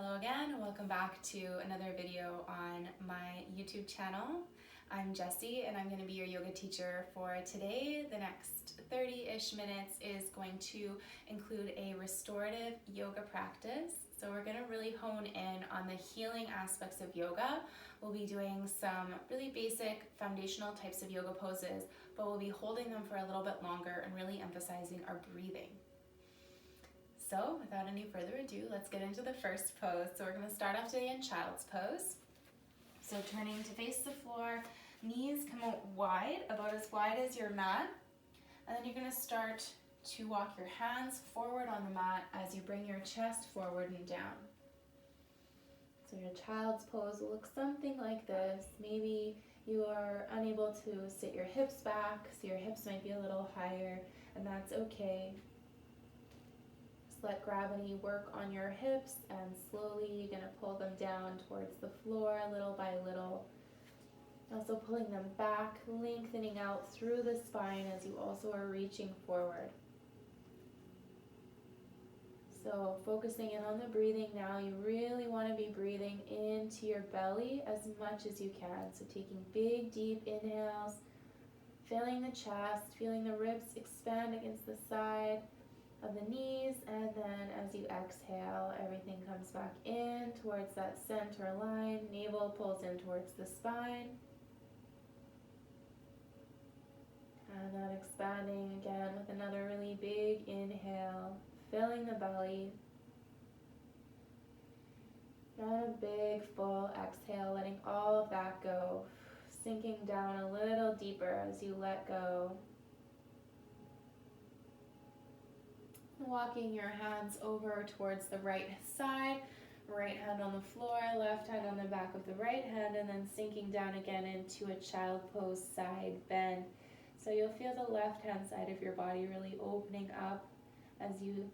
Hello again, and welcome back to another video on my YouTube channel. I'm Jessie and I'm going to be your yoga teacher for today. The next 30-ish minutes is going to include a restorative yoga practice. So we're going to really hone in on the healing aspects of yoga. We'll be doing some really basic foundational types of yoga poses, but we'll be holding them for a little bit longer and really emphasizing our breathing. So without any further ado, let's get into the first pose. So we're going to start off today in child's pose. So turning to face the floor, knees come out wide, about as wide as your mat. And then you're going to start to walk your hands forward on the mat as you bring your chest forward and down. So your child's pose will look something like this. Maybe you are unable to sit your hips back, so your hips might be a little higher, and that's okay. Let gravity work on your hips, and slowly you're going to pull them down towards the floor little by little. Also pulling them back, lengthening out through the spine as you also are reaching forward. So focusing in on the breathing now, you really want to be breathing into your belly as much as you can. So taking big, deep inhales, filling the chest, feeling the ribs expand against the side of the knees, and then as you exhale, everything comes back in towards that center line. Navel pulls in towards the spine. And then expanding again with another really big inhale, filling the belly. And a big full exhale, letting all of that go, sinking down a little deeper as you let go. Walking your hands over towards the right side, right hand on the floor, left hand on the back of the right hand, and then sinking down again into a child pose side bend. So you'll feel the left hand side of your body really opening up as you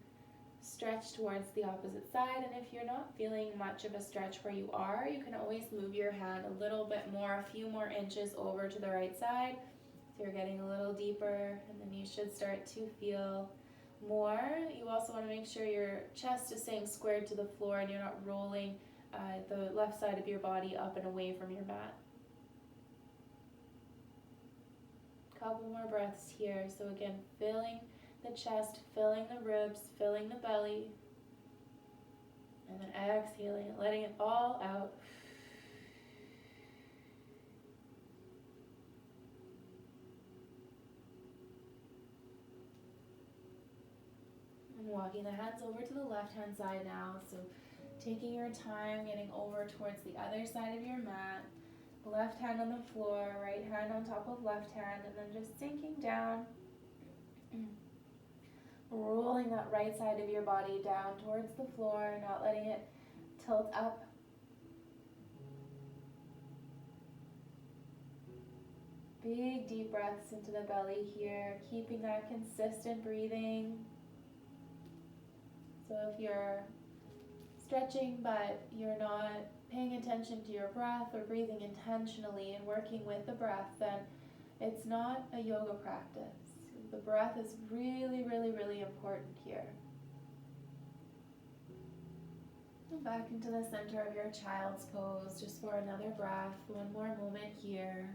stretch towards the opposite side. And if you're not feeling much of a stretch where you are, you can always move your hand a little bit more, a few more inches over to the right side. So you're getting a little deeper, and then you should start to feel more. You also want to make sure your chest is staying squared to the floor and you're not rolling the left side of your body up and away from your mat. Couple more breaths here. So again, filling the chest, filling the ribs, filling the belly, and then exhaling it, letting it all out. Walking the hands over to the left hand side now, so taking your time, getting over towards the other side of your mat, left hand on the floor, right hand on top of left hand, and then just sinking down, rolling that right side of your body down towards the floor, not letting it tilt up. Big deep breaths into the belly here, keeping that consistent breathing. So if you're stretching but you're not paying attention to your breath or breathing intentionally and working with the breath, then it's not a yoga practice. The breath is really, really, really important here. And back into the center of your child's pose just for another breath. One more moment here.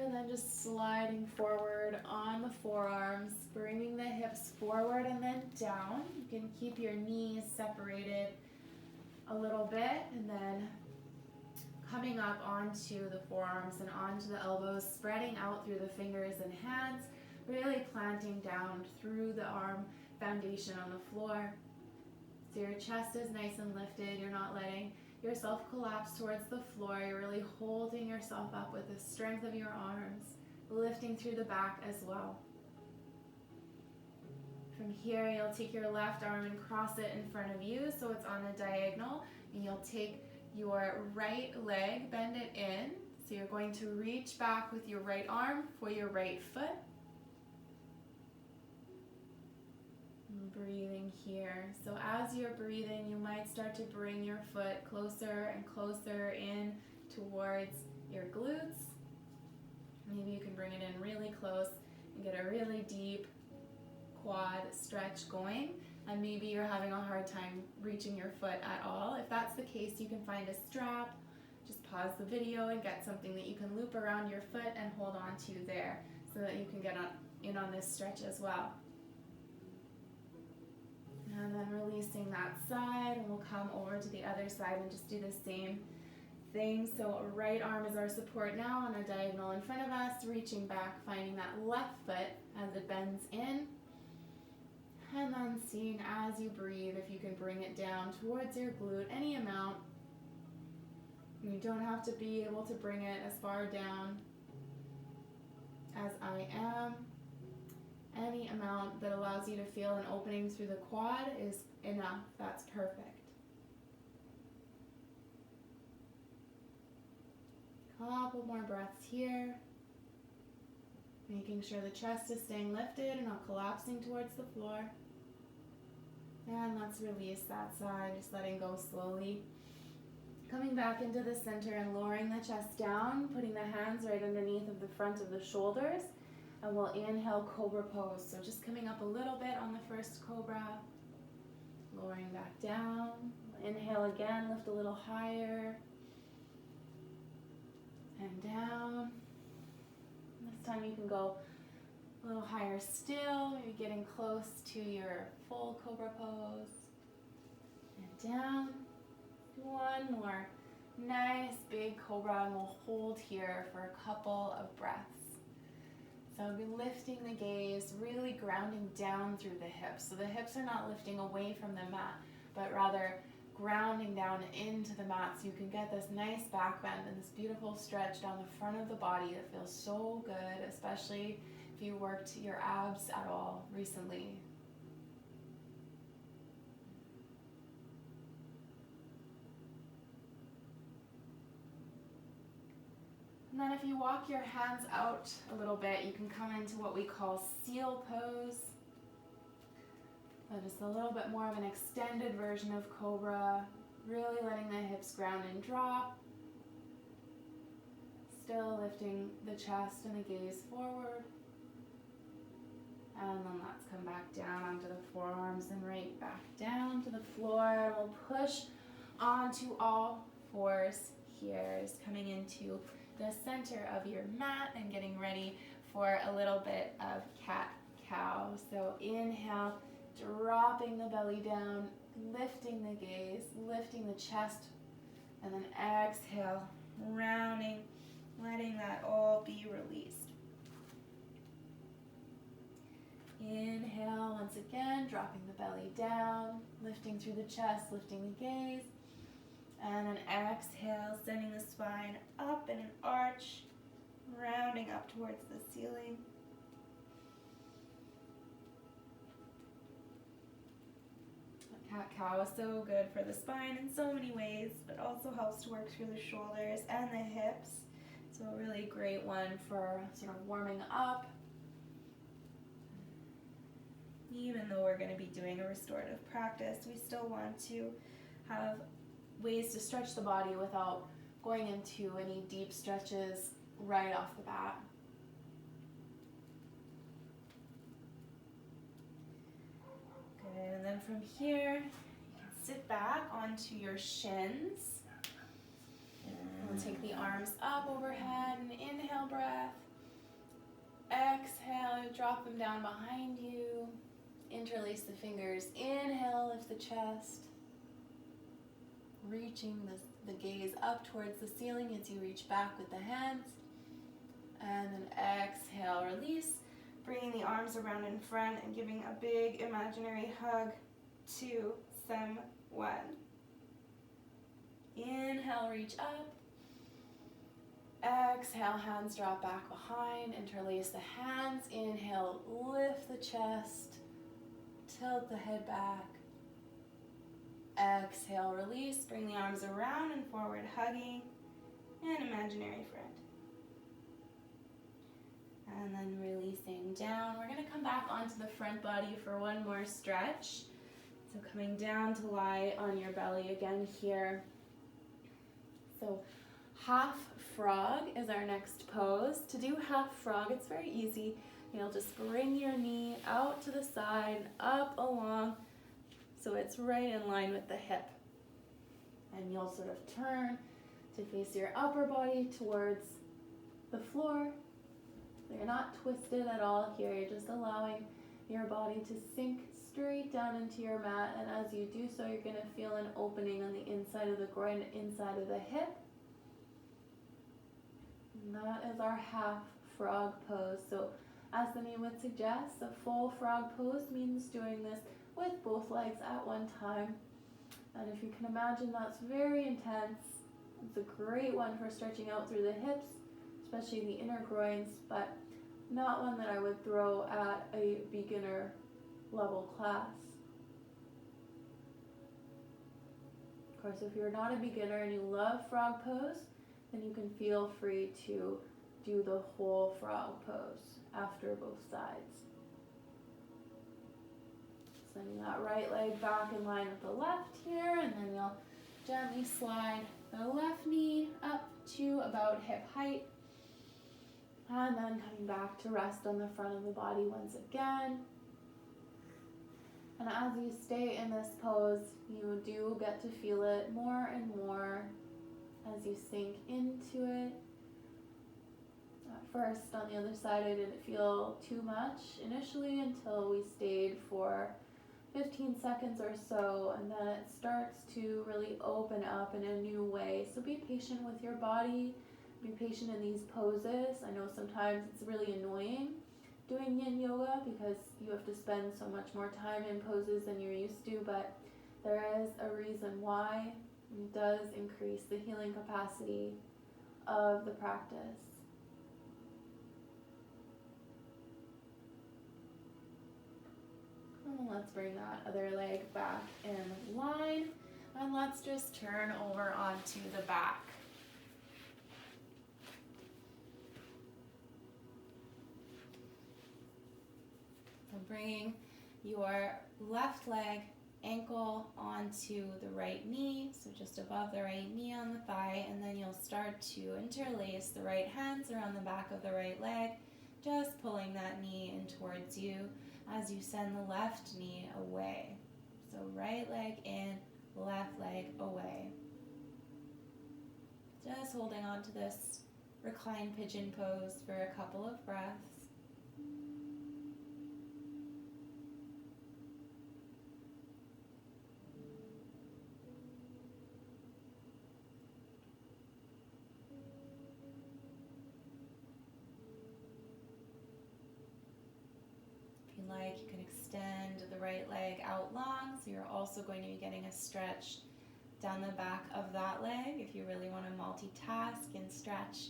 And then just sliding forward on the forearms, bringing the hips forward and then down. You can keep your knees separated a little bit, and then coming up onto the forearms and onto the elbows, spreading out through the fingers and hands, really planting down through the arm foundation on the floor. So your chest is nice and lifted. You're not letting yourself collapse towards the floor. You're really holding yourself up with the strength of your arms, lifting through the back as well. From here, you'll take your left arm and cross it in front of you so it's on a diagonal, and you'll take your right leg, bend it in. So you're going to reach back with your right arm for your right foot. Breathing here. So as you're breathing, you might start to bring your foot closer and closer in towards your glutes. Maybe you can bring it in really close and get a really deep quad stretch going. and maybe you're having a hard time reaching your foot at all. If that's the case, you can find a strap. Just pause the video and get something that you can loop around your foot and hold on to there so that you can get in on this stretch as well. And then releasing that side, and we'll come over to the other side and just do the same thing. So right arm is our support now on a diagonal in front of us, reaching back, finding that left foot as it bends in. And then seeing as you breathe if you can bring it down towards your glute, any amount. You don't have to be able to bring it as far down as I am. Any amount that allows you to feel an opening through the quad is enough. That's perfect. Couple more breaths here. Making sure the chest is staying lifted and not collapsing towards the floor. And let's release that side, just letting go slowly. Coming back into the center and lowering the chest down, putting the hands right underneath of the front of the shoulders. And we'll inhale, cobra pose. So just coming up a little bit on the first cobra. Lowering back down. Inhale again, lift a little higher. And down. This time you can go a little higher still, maybe getting close to your full cobra pose. And down. One more nice big cobra, and we'll hold here for a couple of breaths. So we'll be lifting the gaze, really grounding down through the hips. So the hips are not lifting away from the mat, but rather grounding down into the mat so you can get this nice back bend and this beautiful stretch down the front of the body that feels so good, especially if you worked your abs at all recently. And then if you walk your hands out a little bit, you can come into what we call seal pose. So just a little bit more of an extended version of cobra, really letting the hips ground and drop. Still lifting the chest and the gaze forward. And then let's come back down onto the forearms and right back down to the floor. We'll push onto all fours here, just coming into the center of your mat and getting ready for a little bit of cat-cow. So inhale, dropping the belly down, lifting the gaze, lifting the chest, and then exhale, rounding, letting that all be released. Inhale, once again, dropping the belly down, lifting through the chest, lifting the gaze. And then exhale, sending the spine up in an arch, rounding up towards the ceiling. Cat-cow is so good for the spine in so many ways, but also helps to work through the shoulders and the hips. So a really great one for sort of warming up. Even though we're going to be doing a restorative practice, we still want to have ways to stretch the body without going into any deep stretches right off the bat. Good, and then from here, you can sit back onto your shins. We'll take the arms up overhead and inhale breath. Exhale, drop them down behind you. Interlace the fingers. Inhale, lift the chest. Reaching the gaze up towards the ceiling as you reach back with the hands. And then exhale, release. Bringing the arms around in front and giving a big imaginary hug to someone. Inhale, reach up. Exhale, hands drop back behind. Interlace the hands. Inhale, lift the chest. Tilt the head back. Exhale, release. Bring the arms around and forward, hugging an imaginary friend. And then releasing down. We're going to come back onto the front body for one more stretch. So coming down to lie on your belly again here. So half frog is our next pose. To do half frog, it's very easy. You'll just bring your knee out to the side, up along so it's right in line with the hip. And you'll sort of turn to face your upper body towards the floor. So you're not twisted at all here, you're just allowing your body to sink straight down into your mat, and as you do so, you're going to feel an opening on the inside of the groin, inside of the hip. And that is our half frog pose. So as the name would suggest, a full frog pose means doing this with both legs at one time. And if you can imagine, that's very intense. It's a great one for stretching out through the hips, especially the inner groins, but not one that I would throw at a beginner level class. Of course, if you're not a beginner and you love frog pose, then you can feel free to do the whole frog pose after both sides. Sending that right leg back in line with the left here, and then you'll gently slide the left knee up to about hip height, and then coming back to rest on the front of the body once again. And as you stay in this pose, you do get to feel it more and more as you sink into it. At first, on the other side, I didn't feel too much initially until we stayed for 15 seconds or so, and then it starts to really open up in a new way. So be patient with your body, be patient in these poses. I know sometimes it's really annoying doing yin yoga because you have to spend so much more time in poses than you're used to, but there is a reason why. It does increase the healing capacity of the practice. And let's bring that other leg back in line, and let's just turn over onto the back. So bringing your left leg ankle onto the right knee, so just above the right knee on the thigh, and then you'll start to interlace the right hands around the back of the right leg, just pulling that knee in towards you as you send the left knee away. So right leg in, left leg away. Just holding on to this reclined pigeon pose for a couple of breaths. Like, you can extend the right leg out long, so you're also going to be getting a stretch down the back of that leg if you really want to multitask and stretch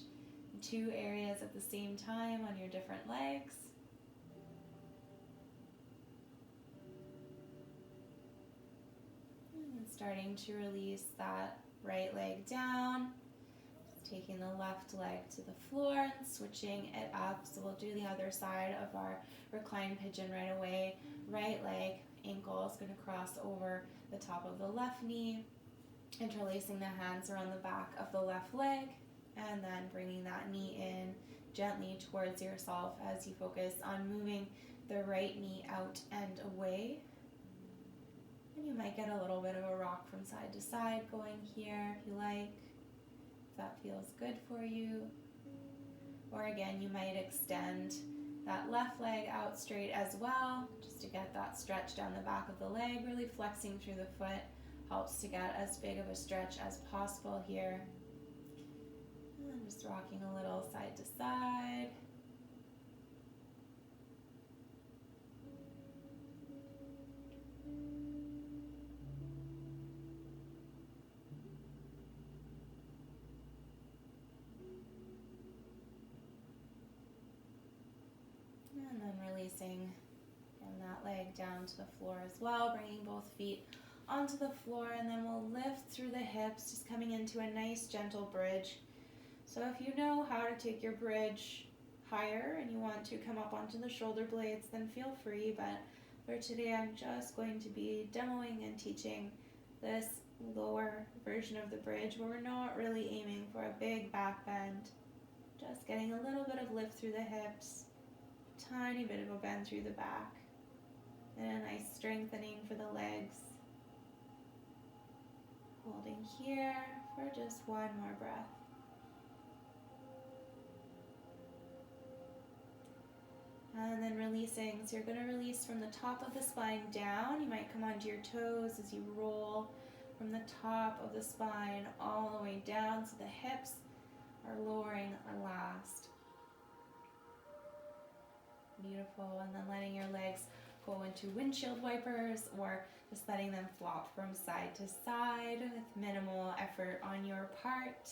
in two areas at the same time on your different legs. And starting to release that right leg down. Taking the left leg to the floor and switching it up. So we'll do the other side of our reclined pigeon right away. Right leg, ankle is going to cross over the top of the left knee, interlacing the hands around the back of the left leg, and then bringing that knee in gently towards yourself as you focus on moving the right knee out and away. And you might get a little bit of a rock from side to side going here if you like. That feels good for you. Or again, you might extend that left leg out straight as well, just to get that stretch down the back of the leg. Really flexing through the foot helps to get as big of a stretch as possible here. And just rocking a little side to side. And then releasing that leg down to the floor as well, bringing both feet onto the floor, and then we'll lift through the hips, just coming into a nice gentle bridge. So if you know how to take your bridge higher and you want to come up onto the shoulder blades, then feel free, but for today I'm just going to be demoing and teaching this lower version of the bridge where we're not really aiming for a big back bend, just getting a little bit of lift through the hips, tiny bit of a bend through the back, and a nice strengthening for the legs Holding here for just one more breath. And then releasing. So you're going to release from the top of the spine down. You might come onto your toes as you roll from the top of the spine all the way down, so the hips are lowering last. Beautiful. And then letting your legs go into windshield wipers, or just letting them flop from side to side with minimal effort on your part.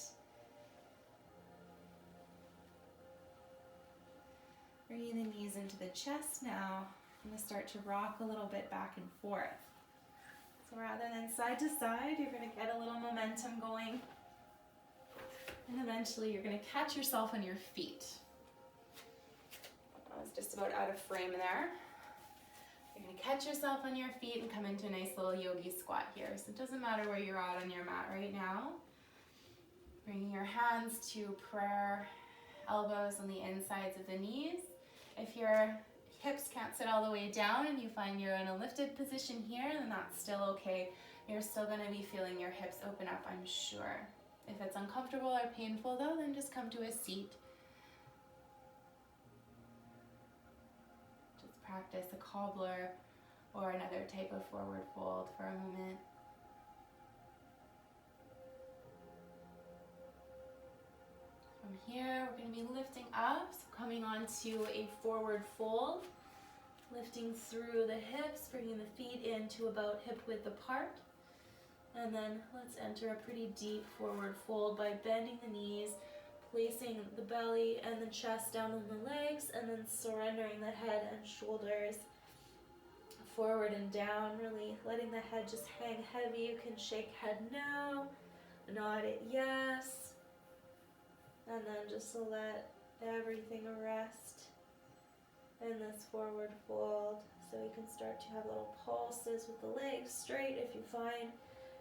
Bringing the knees into the chest now. I'm going to start to rock a little bit back and forth. So rather than side to side, you're going to get a little momentum going. And eventually you're going to catch yourself on your feet. I was just about out of frame there. You're going to catch yourself on your feet and come into a nice little yogi squat here. So it doesn't matter where you're at on your mat right now. Bringing your hands to prayer, elbows on the insides of the knees. If your hips can't sit all the way down and you find you're in a lifted position here, then that's still okay. You're still going to be feeling your hips open up, I'm sure. If it's uncomfortable or painful though, then just come to a seat. Just practice a cobbler or another type of forward fold for a moment. From here, we're going to be lifting up, so coming onto a forward fold, lifting through the hips, bringing the feet into about hip width apart. And then let's enter a pretty deep forward fold by bending the knees, placing the belly and the chest down on the legs, and then surrendering the head and shoulders forward and down, really letting the head just hang heavy. You can shake head no, nod it yes, and then just let everything rest in this forward fold. So you can start to have little pulses with the legs straight if you find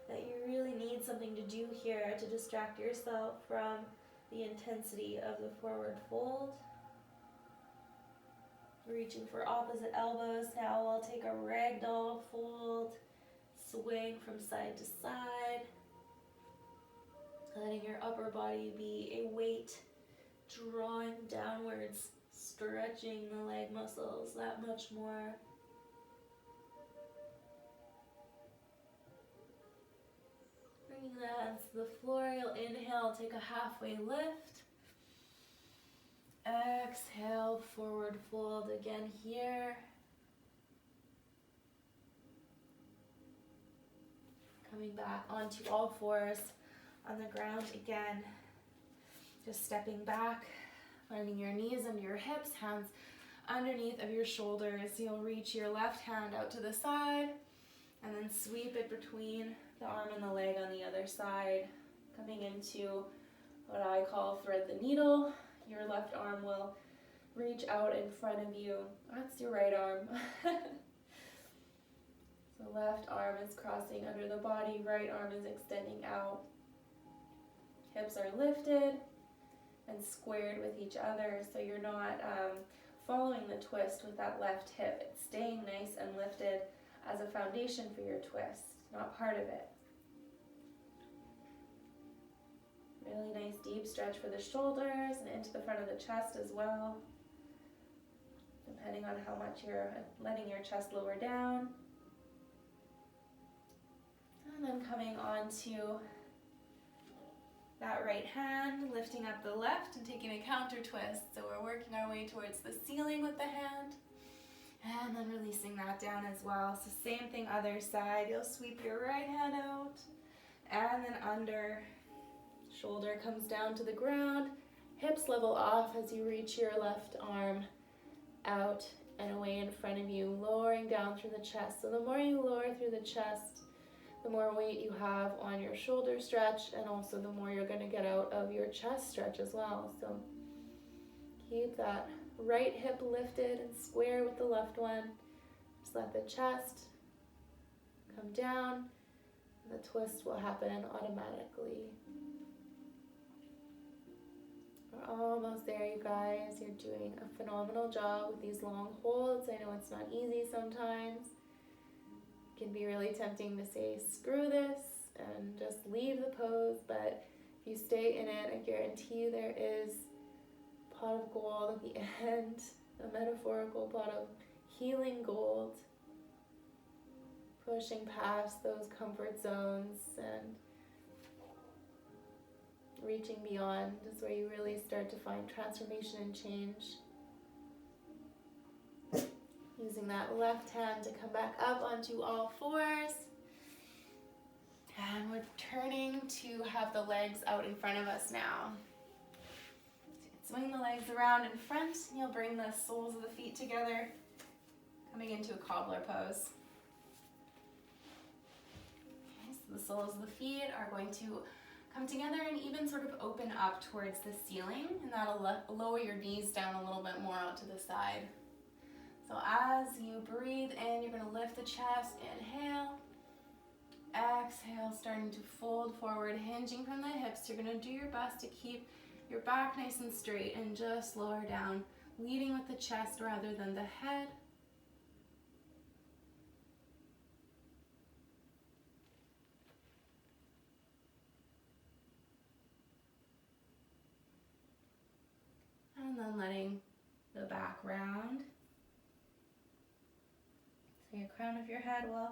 that you really need something to do here to distract yourself from the intensity of the forward fold. Reaching for opposite elbows. Now we'll take a ragdoll fold, swing from side to side, letting your upper body be a weight, drawing downwards, stretching the leg muscles that much more. Bringing the hands to the floor, you'll inhale, take a halfway lift. Exhale, forward fold again here. Coming back onto all fours on the ground again. Just stepping back, finding your knees under your hips, hands underneath of your shoulders. You'll reach your left hand out to the side and then sweep it between the arm and the leg on the other side, coming into what I call thread the needle. Your left arm will reach out in front of you. That's your right arm. So left arm is crossing under the body, right arm is extending out. Hips are lifted and squared with each other, so you're not following the twist with that left hip. It's staying nice and lifted as a foundation for your twist, not part of it. Really nice deep stretch for the shoulders and into the front of the chest as well, depending on how much you're letting your chest lower down. And then coming on to that right hand, lifting up the left and taking a counter twist. So we're working our way towards the ceiling with the hand. And then releasing that down as well. So same thing, other side. You'll sweep your right hand out and then under. Shoulder comes down to the ground. Hips level off as you reach your left arm out and away in front of you, lowering down through the chest. So the more you lower through the chest, the more weight you have on your shoulder stretch, and also the more you're going to get out of your chest stretch as well. So keep that right hip lifted and square with the left one. Just let the chest come down, and the twist will happen automatically. We're almost there, you guys. You're doing a phenomenal job with these long holds. I know it's not easy sometimes. It can be really tempting to say, screw this, and just leave the pose, but if you stay in it, I guarantee you there is a pot of gold at the end, a metaphorical pot of healing gold, pushing past those comfort zones and reaching beyond is where you really start to find transformation and change. Using that left hand to come back up onto all fours. And we're turning to have the legs out in front of us now. So swing the legs around in front. You'll bring the soles of the feet together, coming into a cobbler pose. Okay, so the soles of the feet are going to come together and even sort of open up towards the ceiling, and that'll lower your knees down a little bit more out to the side. So as you breathe in, you're going to lift the chest, inhale, exhale, starting to fold forward, hinging from the hips. You're going to do your best to keep your back nice and straight and just lower down, leading with the chest rather than the head. And then letting the back round. So your crown of your head will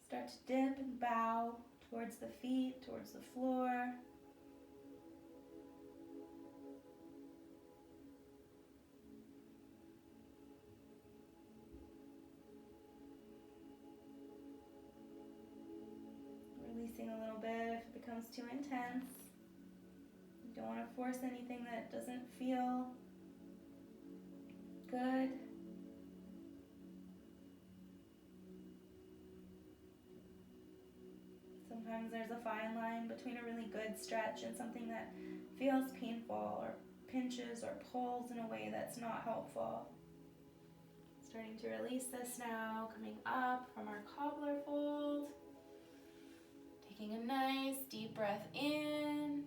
start to dip and bow towards the feet, towards the floor. Releasing a little bit if it becomes too intense. You don't want to force anything that doesn't feel good. Sometimes there's a fine line between a really good stretch and something that feels painful or pinches or pulls in a way that's not helpful. Starting to release this now, coming up from our cobbler fold. Taking a nice deep breath in,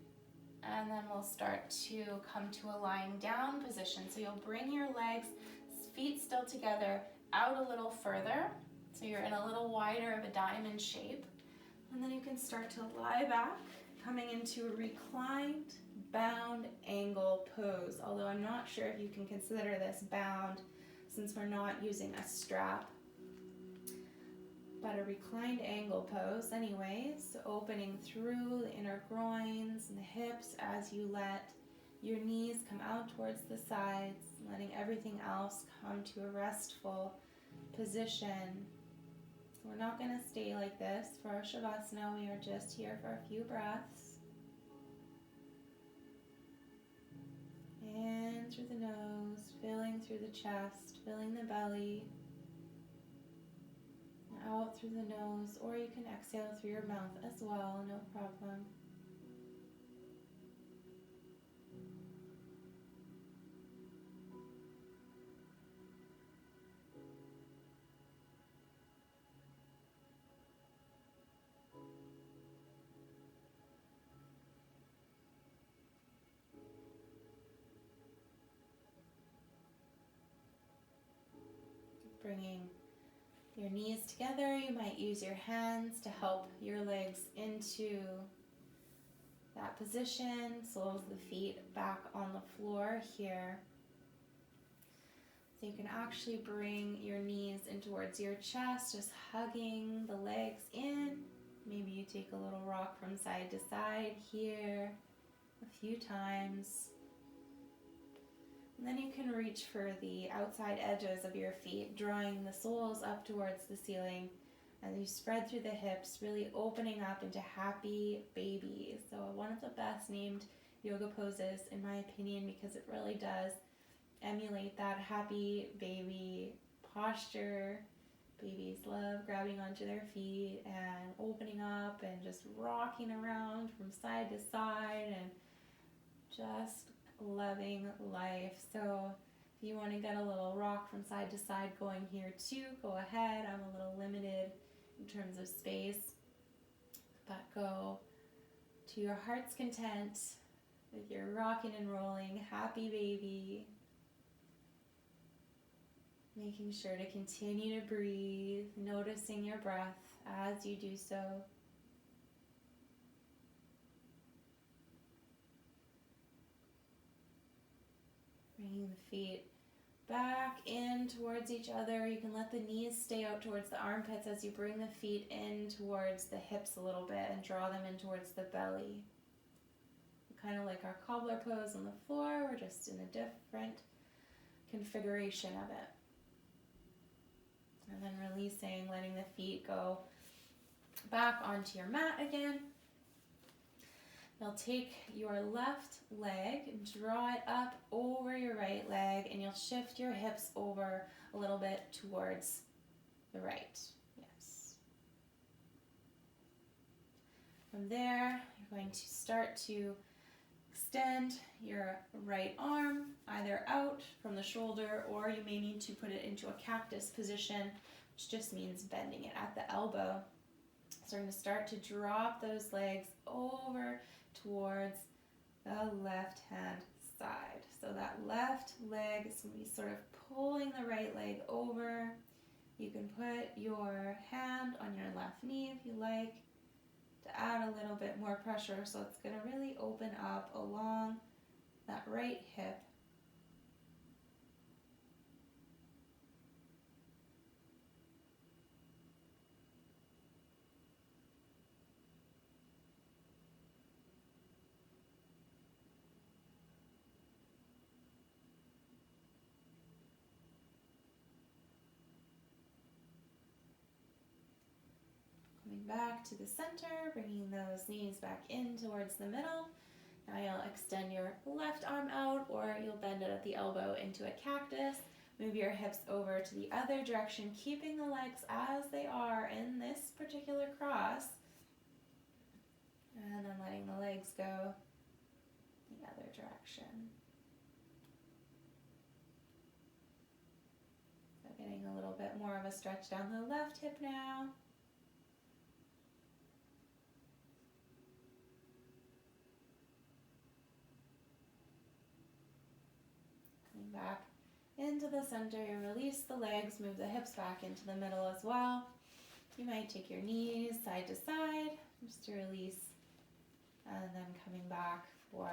and then we'll start to come to a lying down position. So you'll bring your legs, feet still together, out a little further. So you're in a little wider of a diamond shape. And then you can start to lie back, coming into a reclined, bound angle pose. Although I'm not sure if you can consider this bound since we're not using a strap. But a reclined angle pose anyways, so opening through the inner groins and the hips as you let your knees come out towards the sides, letting everything else come to a restful position. We're not going to stay like this for our Shavasana. We are just here for a few breaths. In through the nose, filling through the chest, filling the belly. Out through the nose, or you can exhale through your mouth as well, no problem. Bringing your knees together, you might use your hands to help your legs into that position, soles of the feet back on the floor here. So you can actually bring your knees in towards your chest, just hugging the legs in. Maybe you take a little rock from side to side here a few times. And then you can reach for the outside edges of your feet, drawing the soles up towards the ceiling as you spread through the hips, really opening up into happy baby. So one of the best named yoga poses in my opinion, because it really does emulate that happy baby posture. Babies love grabbing onto their feet and opening up and just rocking around from side to side and just loving life. So if you want to get a little rock from side to side going here too, go ahead. I'm a little limited in terms of space, but go to your heart's content with your rocking and rolling happy baby. Making sure to continue to breathe, noticing your breath as you do so. Bringing the feet back in towards each other. You can let the knees stay out towards the armpits as you bring the feet in towards the hips a little bit and draw them in towards the belly. Kind of like our cobbler pose on the floor, we're just in a different configuration of it. And then releasing, letting the feet go back onto your mat again. You'll take your left leg and draw it up over your right leg, and you'll shift your hips over a little bit towards the right. Yes. From there, you're going to start to extend your right arm either out from the shoulder, or you may need to put it into a cactus position, which just means bending it at the elbow. So we're going to start to drop those legs over towards the left hand side. So that left leg is going to be sort of pulling the right leg over. You can put your hand on your left knee if you like to add a little bit more pressure, so it's going to really open up along that right hip. Back to the center, bringing those knees back in towards the middle. Now you'll extend your left arm out, or you'll bend it at the elbow into a cactus. Move your hips over to the other direction, keeping the legs as they are in this particular cross. And then letting the legs go the other direction. So getting a little bit more of a stretch down the left hip now. Back into the center, you release the legs, move the hips back into the middle as well. You might take your knees side to side, just to release, and then coming back for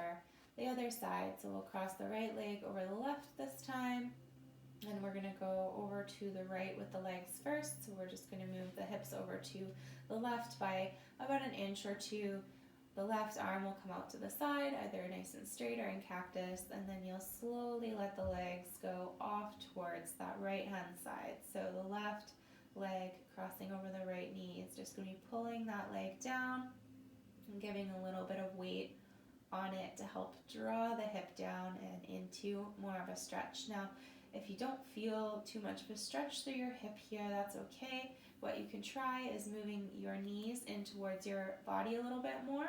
the other side. So we'll cross the right leg over the left this time, and we're going to go over to the right with the legs first. So we're just going to move the hips over to the left by about an inch or two. The left arm will come out to the side, either nice and straight or in cactus, and then you'll slowly let the legs go off towards that right hand side. So the left leg crossing over the right knee is just going to be pulling that leg down and giving a little bit of weight on it to help draw the hip down and into more of a stretch. Now, if you don't feel too much of a stretch through your hip here, that's okay. What you can try is moving your knees in towards your body a little bit more.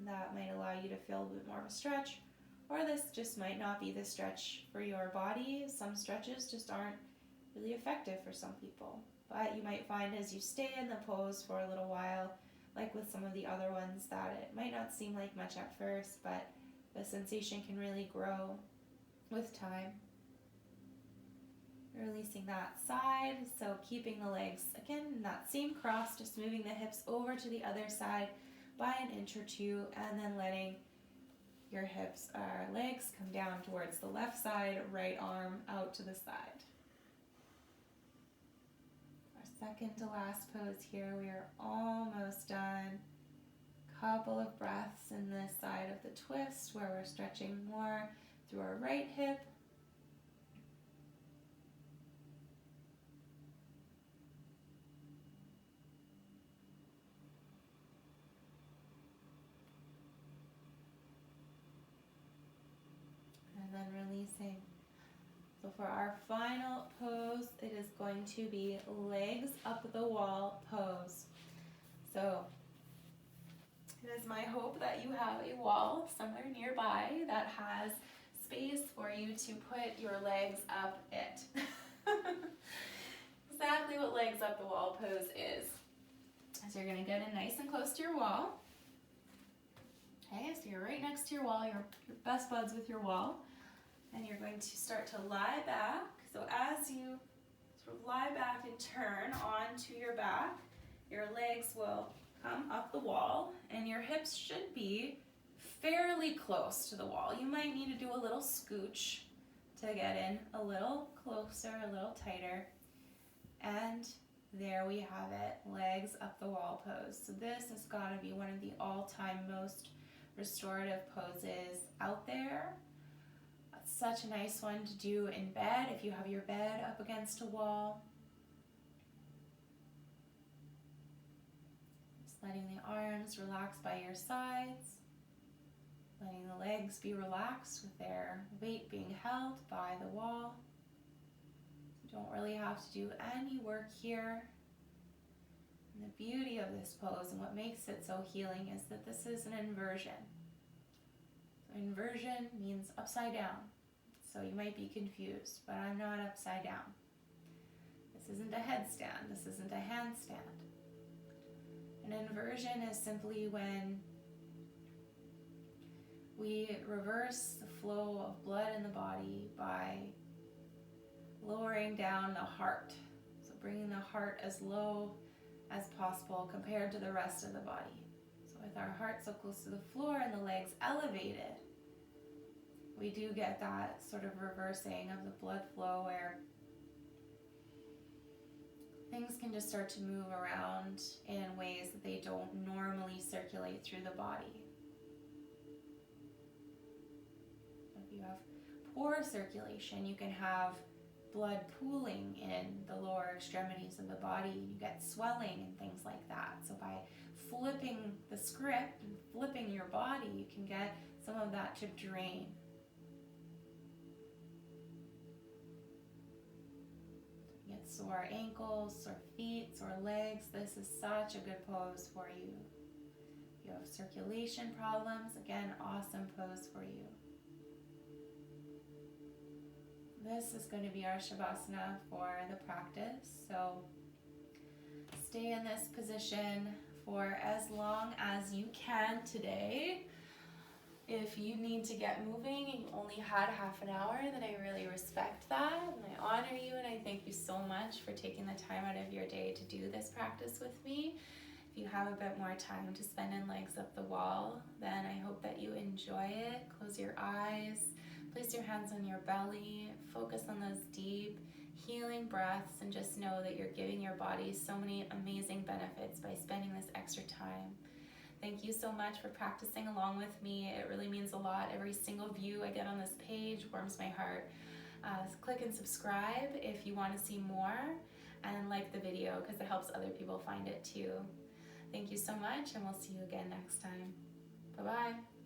That might allow you to feel a bit more of a stretch, or this just might not be the stretch for your body. Some stretches just aren't really effective for some people, but you might find as you stay in the pose for a little while, like with some of the other ones, that it might not seem like much at first, but the sensation can really grow with time. Releasing that side, so keeping the legs again in that same cross, just moving the hips over to the other side by an inch or two, and then letting your hips or legs come down towards the left side, right arm out to the side. Our second to last pose here, we are almost done. Couple of breaths in this side of the twist where we're stretching more through our right hip. And then releasing. So for our final pose, it is going to be legs up the wall pose. So it is my hope that you have a wall somewhere nearby that has space for you to put your legs up it. Exactly what legs up the wall pose is. So you're going to get in nice and close to your wall. Okay, so you're right next to your wall, you're best buds with your wall. And you're going to start to lie back. So as you sort of lie back and turn onto your back, your legs will come up the wall and your hips should be fairly close to the wall. You might need to do a little scooch to get in a little closer, a little tighter. And there we have it, legs up the wall pose. So this has got to be one of the all-time most restorative poses out there. It's such a nice one to do in bed if you have your bed up against a wall. Just letting the arms relax by your sides. Letting the legs be relaxed with their weight being held by the wall. You don't really have to do any work here. And the beauty of this pose and what makes it so healing is that this is an inversion. So inversion means upside down. So you might be confused, but I'm not upside down. This isn't a headstand. This isn't a handstand. An inversion is simply when we reverse the flow of blood in the body by lowering down the heart. So bringing the heart as low as possible compared to the rest of the body. So with our heart so close to the floor and the legs elevated, we do get that sort of reversing of the blood flow where things can just start to move around in ways that they don't normally circulate through the body. If you have poor circulation, you can have blood pooling in the lower extremities of the body, and you get swelling and things like that. So by flipping the script and flipping your body, you can get some of that to drain. You get sore ankles, sore feet, sore legs. This is such a good pose for you. If you have circulation problems, again, awesome pose for you. This is going to be our Shavasana for the practice. So stay in this position for as long as you can today. If you need to get moving and you only had half an hour, then I really respect that and I honor you and I thank you so much for taking the time out of your day to do this practice with me. If you have a bit more time to spend in legs up the wall, then I hope that you enjoy it. Close your eyes. Place your hands on your belly, focus on those deep, healing breaths, and just know that you're giving your body so many amazing benefits by spending this extra time. Thank you so much for practicing along with me. It really means a lot. Every single view I get on this page warms my heart. Click and subscribe if you want to see more, and like the video because it helps other people find it too. Thank you so much, and we'll see you again next time. Bye-bye.